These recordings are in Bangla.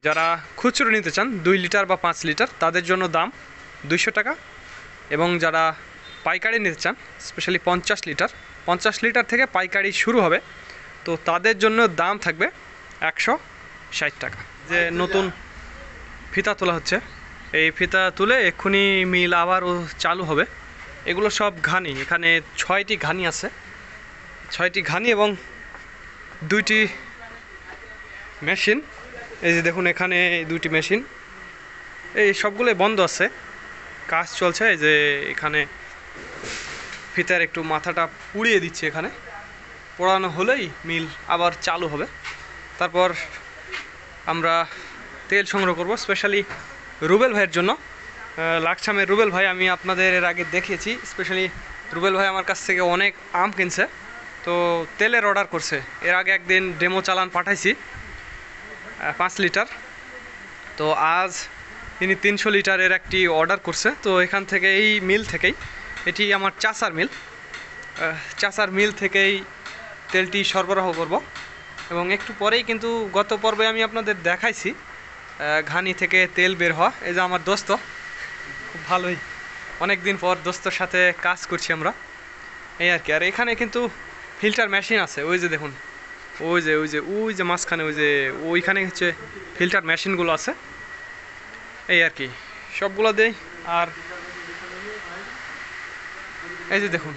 যারা খুচরো নিতে চান 2 লিটার বা 5 লিটার তাদের জন্য দাম 200 টাকা, এবং যারা পাইকারি নিতে চান স্পেশালি 50 লিটার থেকে পাইকারি শুরু হবে, তো তাদের জন্য দাম থাকবে 160 টাকা। যে নতুন ফিতা তোলা হচ্ছে, এই ফিতা তুলে এক্ষুনি মিল আবারও চালু হবে। এগুলো সব ঘানি, এখানে 6টি ঘানি আছে, 6টি ঘানি এবং 2টি মেশিন। এই যে দেখুন এখানে 2টি মেশিন, এই সবগুলোই বন্ধ আছে, কাজ চলছে। এই যে এখানে ফিতার একটু মাথাটা পুড়িয়ে দিচ্ছে, এখানে পোড়ানো হলেই মিল আবার চালু হবে। তারপর আমরা তেল সংগ্রহ করব স্পেশালি রুবেল ভাইয়ের জন্য। লাকসামের রুবেল ভাই আমি আপনাদের এর আগে দেখিয়েছি, স্পেশালি রুবেল ভাই আমার কাছ থেকে অনেক আম কিনছে, তো তেলের অর্ডার করছে। এর আগে একদিন ডেমো চালান পাঠাইছি 5 লিটার, তো আজ তিনি 300 লিটারের একটি অর্ডার করছে। তো এখান থেকে এই মিল থেকেই, এটি আমার চাচার মিল থেকেই তেলটি সরবরাহ করব। এবং একটু পরেই কিন্তু গত পর্বে আমি আপনাদের দেখাইছি ঘানি থেকে তেল বের হওয়া। এই যে আমার দোস্ত, খুব ভালোই অনেক দিন পর দোস্তর সাথে কাজ করছি আমরা, এই আর কি। আর এখানে কিন্তু ফিল্টার মেশিন আছে, ওই যে দেখুন, ওই যে মাঝখানে ওইখানে হচ্ছে ফিল্টার মেশিনগুলো আছে, এই আর কি সবগুলো দেই। আর এই যে দেখুন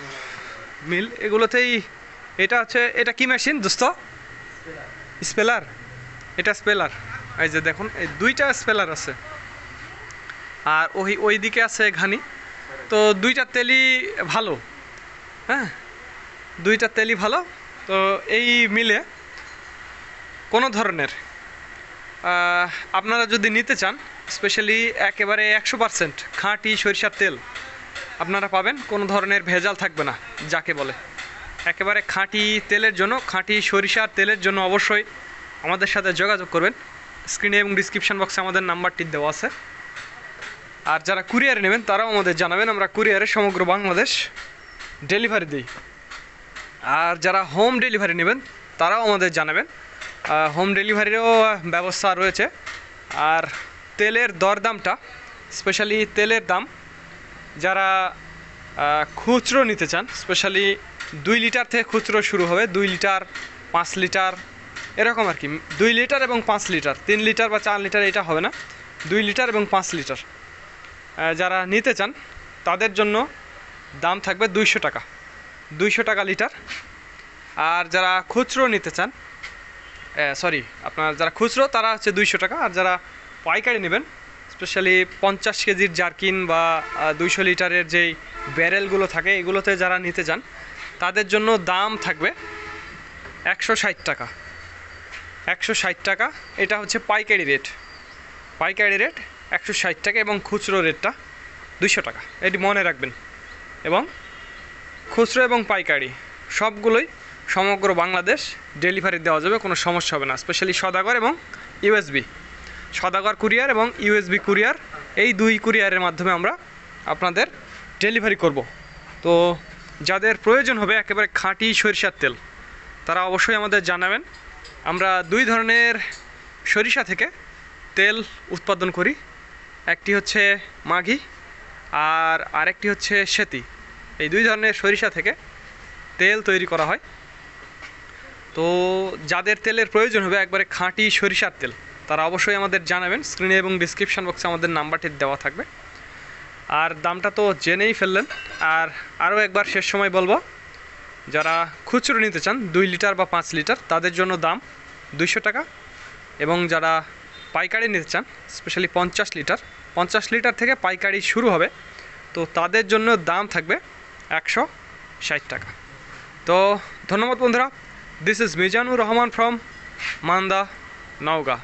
মিল, এগুলোতেই এটা কি মেশিন দোস্ত? স্পেলার, এটা স্পেলার। এই যে দেখুন এই 2টা স্পেলার আছে, আর ওই দিকে আছে ঘানি। তো 2টা তেলই ভালো, হ্যাঁ 2টা তেলই ভালো। তো এই মিলে কোনো ধরনের আপনারা যদি নিতে চান স্পেশালি একেবারে 100% খাঁটি সরিষার তেল আপনারা পাবেন, কোনো ধরনের ভেজাল থাকবে না যাকে বলে। একেবারে খাঁটি তেলের জন্য, খাঁটি সরিষার তেলের জন্য অবশ্যই আমাদের সাথে যোগাযোগ করবেন। স্ক্রিনে এবং ডিসক্রিপশান বক্সে আমাদের নাম্বারটি দেওয়া আছে। আর যারা কুরিয়ারে নেবেন তারাও আমাদের জানাবেন, আমরা কুরিয়ারে সমগ্র বাংলাদেশ ডেলিভারি দিই। আর যারা হোম ডেলিভারি নেবেন তারাও আমাদের জানাবেন, হোম ডেলিভারিরও ব্যবস্থা রয়েছে। আর তেলের দরদামটা, স্পেশালি তেলের দাম যারা খুচরো নিতে চান, স্পেশালি 2 লিটার থেকে খুচরো শুরু হবে, 2 লিটার 5 লিটার এরকম আর কি। 2 লিটার এবং 5 লিটার, 3 লিটার বা 4 লিটার এটা হবে না, 2 লিটার এবং 5 লিটার যারা নিতে চান তাদের জন্য দাম থাকবে 200 টাকা, 200 টাকা লিটার। আর যারা খুচরো নিতে চান, আপনার যারা খুচরো তারা হচ্ছে 200 টাকা। আর যারা পাইকারি নেবেন স্পেশালি 50 কেজির জারকিন বা 200 লিটারের যেই ব্যারেলগুলো থাকে এগুলোতে যারা নিতে চান তাদের জন্য দাম থাকবে 160 টাকা, 160 টাকা। এটা হচ্ছে পাইকারি রেট 160 টাকা, এবং খুচরো রেটটা 200 টাকা, এটি মনে রাখবেন। এবং খুচরো এবং পাইকারি সবগুলোই সমগ্র বাংলাদেশ ডেলিভারি দেওয়া যাবে, কোনো সমস্যা হবে না। স্পেশালি সদাগর এবং ইউএসবি, সদাগর কুরিয়ার এবং ইউএসবি কুরিয়ার, এই 2 কুরিয়ারের মাধ্যমে আমরা আপনাদের ডেলিভারি করব। তো যাদের প্রয়োজন হবে একেবারে খাঁটি সরিষার তেল তারা অবশ্যই আমাদের জানাবেন। আমরা 2 ধরনের সরিষা থেকে তেল উৎপাদন করি, একটি হচ্ছে মাঘি আর আরেকটি হচ্ছে সেতি। এই 2 ধরনের সরিষা থেকে তেল তৈরি করা হয়। তো যাদের তেলের প্রয়োজন হবে একবারে খাঁটি সরিষার তেল তারা অবশ্যই আমাদের জানাবেন, স্ক্রিনে এবং ডিসক্রিপশান বক্সে আমাদের নাম্বারটি দেওয়া থাকবে। আর দামটা তো জেনেই ফেললেন, আর আরও একবার শেষ সময় বলবো, যারা খুচরো নিতে চান 2 লিটার বা 5 লিটার তাদের জন্য দাম 200 টাকা, এবং যারা পাইকারি নিতে চান স্পেশালি 50 লিটার থেকে পাইকারি শুরু হবে, তো তাদের জন্য দাম থাকবে 160 টাকা। তো ধন্যবাদ বন্ধুরা, this is Mizanur Rahman from Manda, Naogaon.